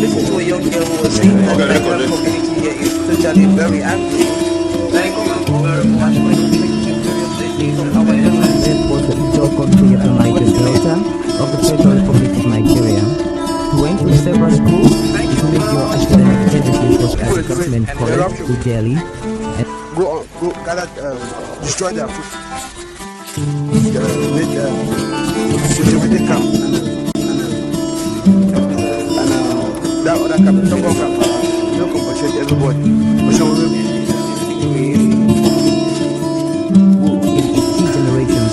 listen to a young girl who was saying that the Nigerian community here is totally very angry. Thank you very much for your from our government. Was the Ijaw country of the Niger Delta of the Federal Republic of Nigeria. He went to several schools. His major academic services was at the government college to Delhi. Go gather, destroy their food. Make security camp and that other camp, Tongo camp. You don't compensate everybody.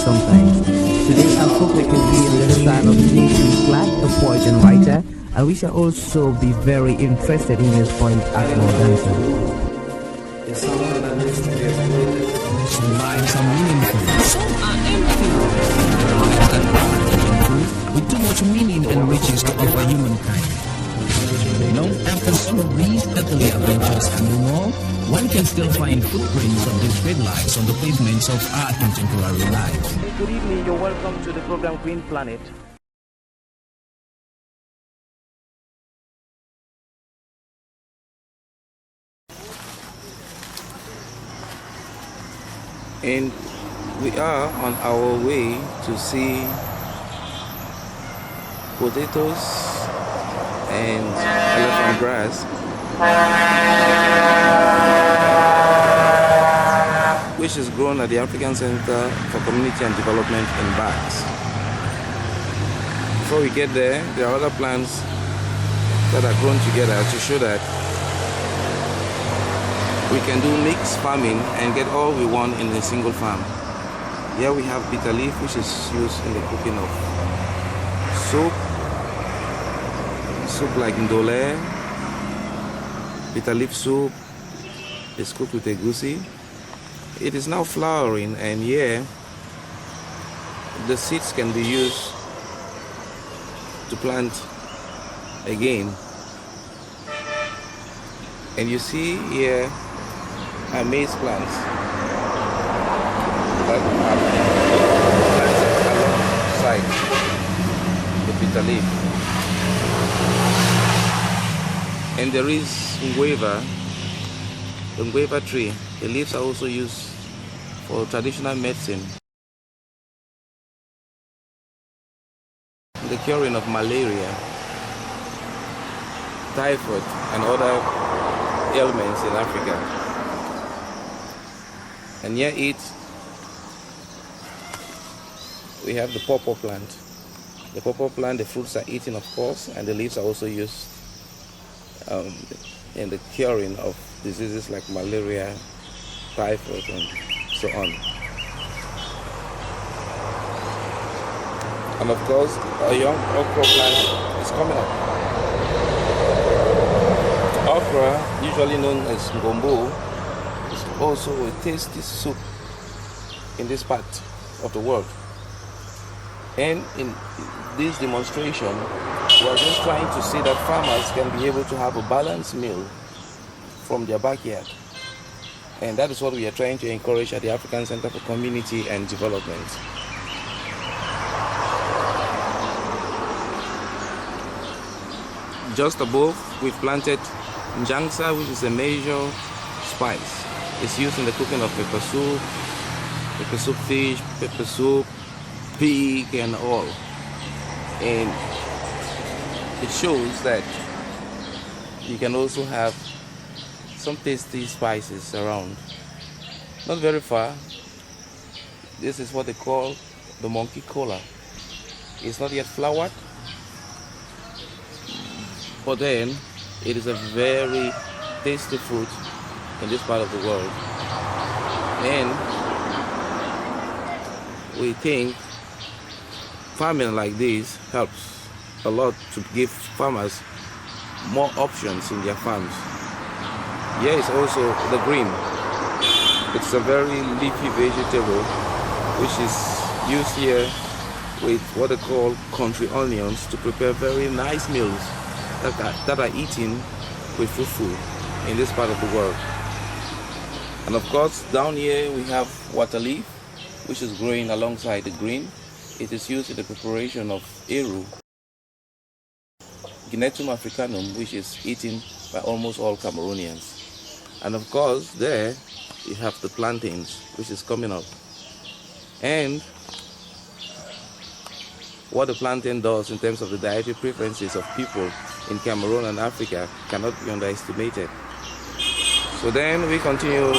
Sometimes. Today our focus will be on the style of J.P. Clark, a poet and writer, and we shall also be very interested in his point as more dancer. Some lines are meaningful, some are empty. With too much meaning and riches to offer humankind. Long after some of these earthly adventures and no more, one can still find footprints of these great lives on the pavements of our contemporary life. Good evening, you're welcome to the program Green Planet. And we are on our way to see potatoes and elephant grass, which is grown at the African Center for Community and Development in bags. Before we get there, there are other plants that are grown together to show that we can do mixed farming and get all we want in a single farm. Here we have bitter leaf, which is used in the cooking of soup like ndole. Bitter leaf soup is cooked with egusi. It is now flowering, and here the seeds can be used to plant again. And you see here are maize plants that are planted alongside the bitter leaf. And there is the Mbongaya tree. The leaves are also used for traditional medicine, the curing of malaria, typhoid, and other ailments in Africa. And near it, we have the pawpaw plant. The pawpaw plant, the fruits are eaten, of course, and the leaves are also used in the curing of diseases like malaria, typhoid, and so on. And of course, a young okra plant is coming up. Okra, usually known as ngombo, is also a tasty soup in this part of the world. And in this demonstration, we are just trying to see that farmers can be able to have a balanced meal from their backyard. And that is what we are trying to encourage at the African Center for Community and Development. Just above, we've planted njangsa, which is a major spice. It's used in the cooking of pepper soup fish, pepper soup, pig, and all. And it shows that you can also have some tasty spices around. Not very far, this is what they call the monkey cola. It's not yet floured, but then it is a very tasty fruit in this part of the world. And we think farming like this helps a lot to give farmers more options in their farms. Here is also the green. It's a very leafy vegetable which is used here with what they call country onions to prepare very nice meals that are eaten with fufu in this part of the world. And of course, down here we have water leaf, which is growing alongside the green. It is used in the preparation of eru. Guineatum africanum, which is eaten by almost all Cameroonians. And of course, there you have the plantains, which is coming up. And what the plantain does in terms of the dietary preferences of people in Cameroon and Africa cannot be underestimated. So then we continue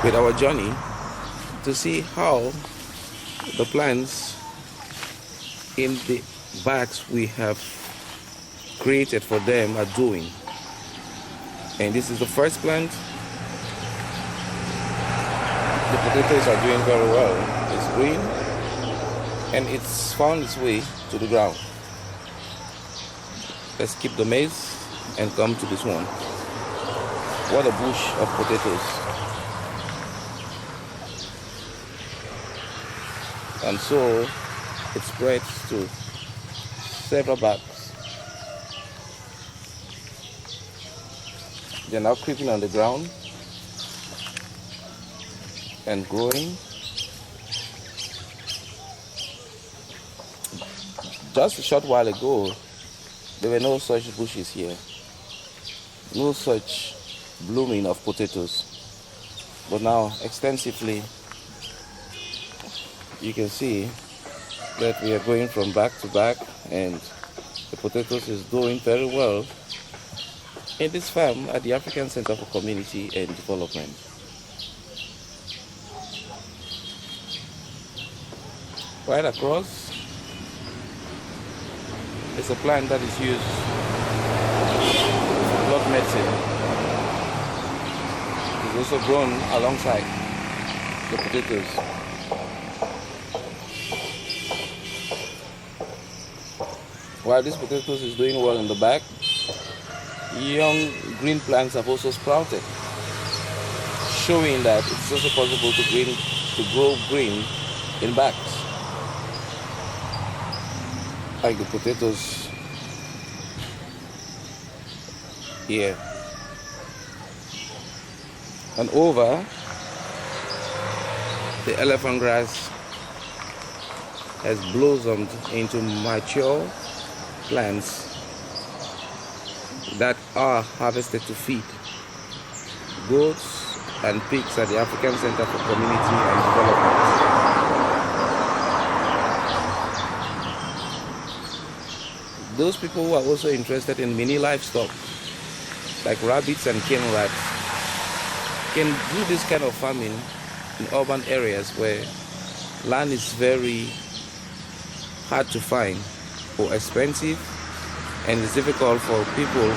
with our journey to see how the plants in the bags we have created for them are doing. And this is the first plant. The potatoes are doing very well. It's green and it's found its way to the ground. Let's keep the maize and come to this one. What a bush of potatoes. And so it spreads to several bags. They're now creeping on the ground and growing. Just a short while ago, there were no such bushes here, no such blooming of potatoes. But now, extensively, you can see that we are going from back to back, and the potatoes is doing very well in this farm at the African Center for Community and Development. Right across is a plant that is used for blood medicine. It's also grown alongside the potatoes. While this potatoes is doing well in the back, young green plants have also sprouted, showing that it's also possible to grow green in bags, like the potatoes here. And over, the elephant grass has blossomed into mature plants that are harvested to feed goats and pigs at the African Center for Community and Development. Those people who are also interested in mini livestock, like rabbits and cane rats, can do this kind of farming in urban areas where land is very hard to find or expensive, and it's difficult for people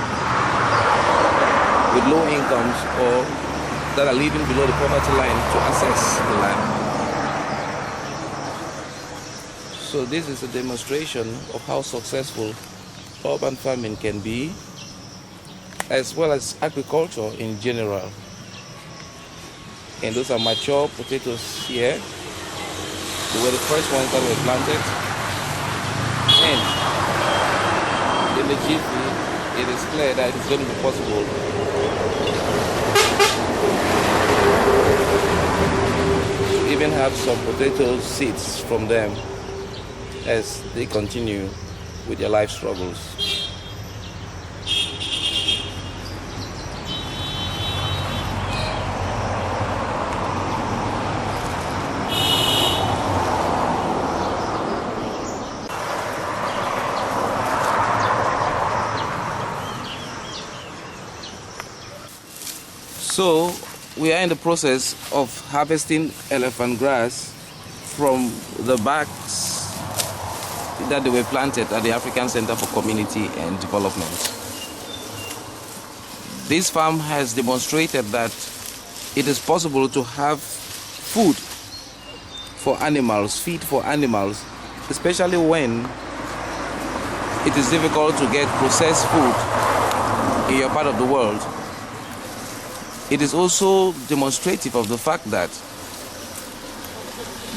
with low incomes or that are living below the poverty line to access the land. So this is a demonstration of how successful urban farming can be, as well as agriculture in general. And those are mature potatoes here. They were the first ones that were planted. And in the jiffy, it is clear that it's going to be possible to even have some potato seeds from them as they continue with their life struggles. So we are in the process of harvesting elephant grass from the bags that they were planted at the African Center for Community and Development. This farm has demonstrated that it is possible to have food for animals, feed for animals, especially when it is difficult to get processed food in your part of the world. It is also demonstrative of the fact that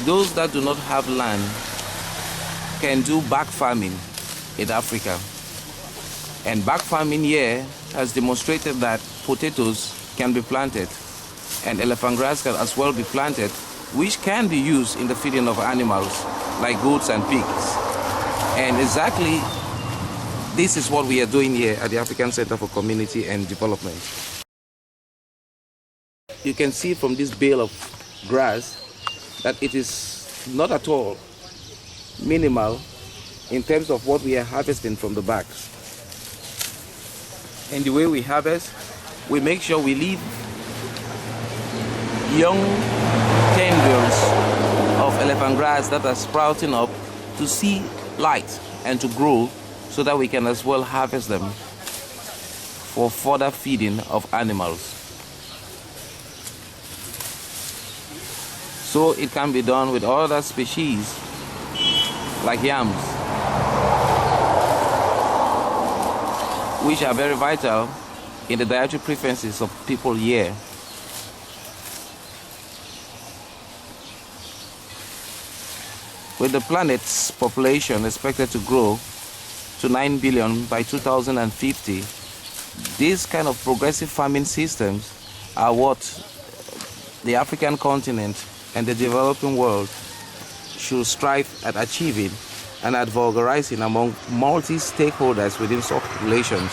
those that do not have land can do back farming in Africa. And back farming here has demonstrated that potatoes can be planted and elephant grass can as well be planted, which can be used in the feeding of animals like goats and pigs. And exactly this is what we are doing here at the African Center for Community and Development. You can see from this bale of grass that it is not at all minimal in terms of what we are harvesting from the backs. And the way we harvest, we make sure we leave young tendrils of elephant grass that are sprouting up to see light and to grow, so that we can as well harvest them for further feeding of animals. So it can be done with other species like yams, which are very vital in the dietary preferences of people here. With the planet's population expected to grow to 9 billion by 2050, these kind of progressive farming systems are what the African continent and the developing world should strive at achieving and at vulgarizing among multi-stakeholders within such populations.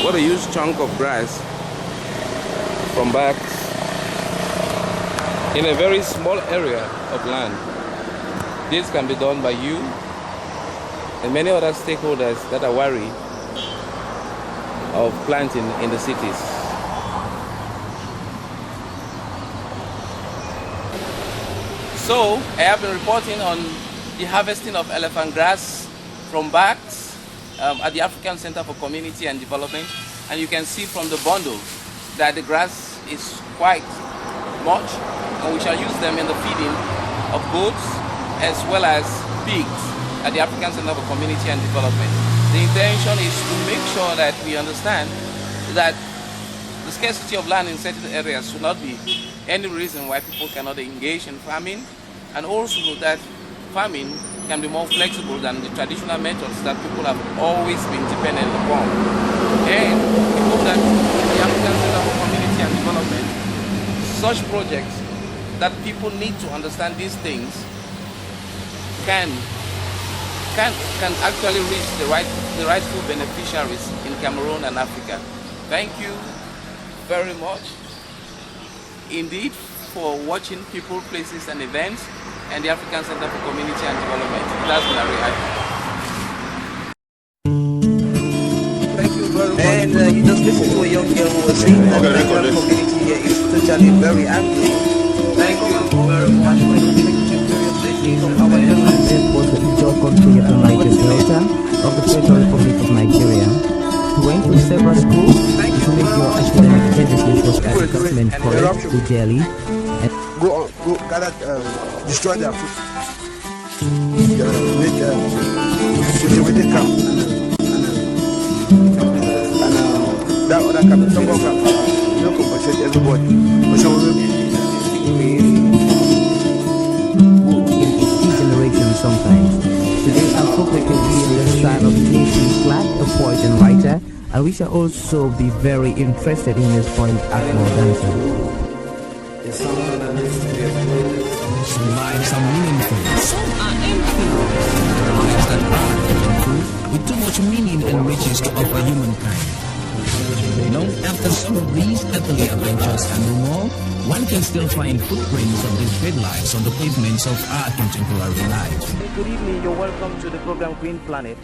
What a huge chunk of grass from back in a very small area of land. This can be done by you and many other stakeholders that are wary of planting in the cities. So I have been reporting on the harvesting of elephant grass from backs at the African Center for Community and Development, and you can see from the bundle that the grass is quite much, and we shall use them in the feeding of goats as well as pigs at the African Center for Community and Development. The intention is to make sure that we understand that the scarcity of land in certain areas should not be any reason why people cannot engage in farming, and also that farming can be more flexible than the traditional methods that people have always been dependent upon. And we hope that the African Center for Community and Development, such projects that people need to understand these things, can actually reach the rightful beneficiaries in Cameroon and Africa. Thank you very much indeed for watching People, Places and Events and the African Center for Community and Development. That's been Arrey Ivo. Thank you very much. And you just listen to a young girl who was saying that the community here is totally very angry. Thank you very much for the picture from our young This was the Ivo country of the Niger Delta of the Federal Republic of Nigeria. He went to several schools to make your academic education was government college to Delhi. Go gather, destroy their food. Make with camp. And that other camp, some camp, you compensate everybody. Generation sometimes. Today I'm focusing on the style of J.P. Clark, a poet and writer, and we shall also be very interested in his poem Agmo Dancing. Some lives are meaningful, some are empty. Lives that are meaningful, with too much meaning and riches to offer humankind. After some of these earthly adventures and no more, one can still find footprints of these great lives on the pavements of our contemporary life. Good evening, you're welcome to the program Green Planet.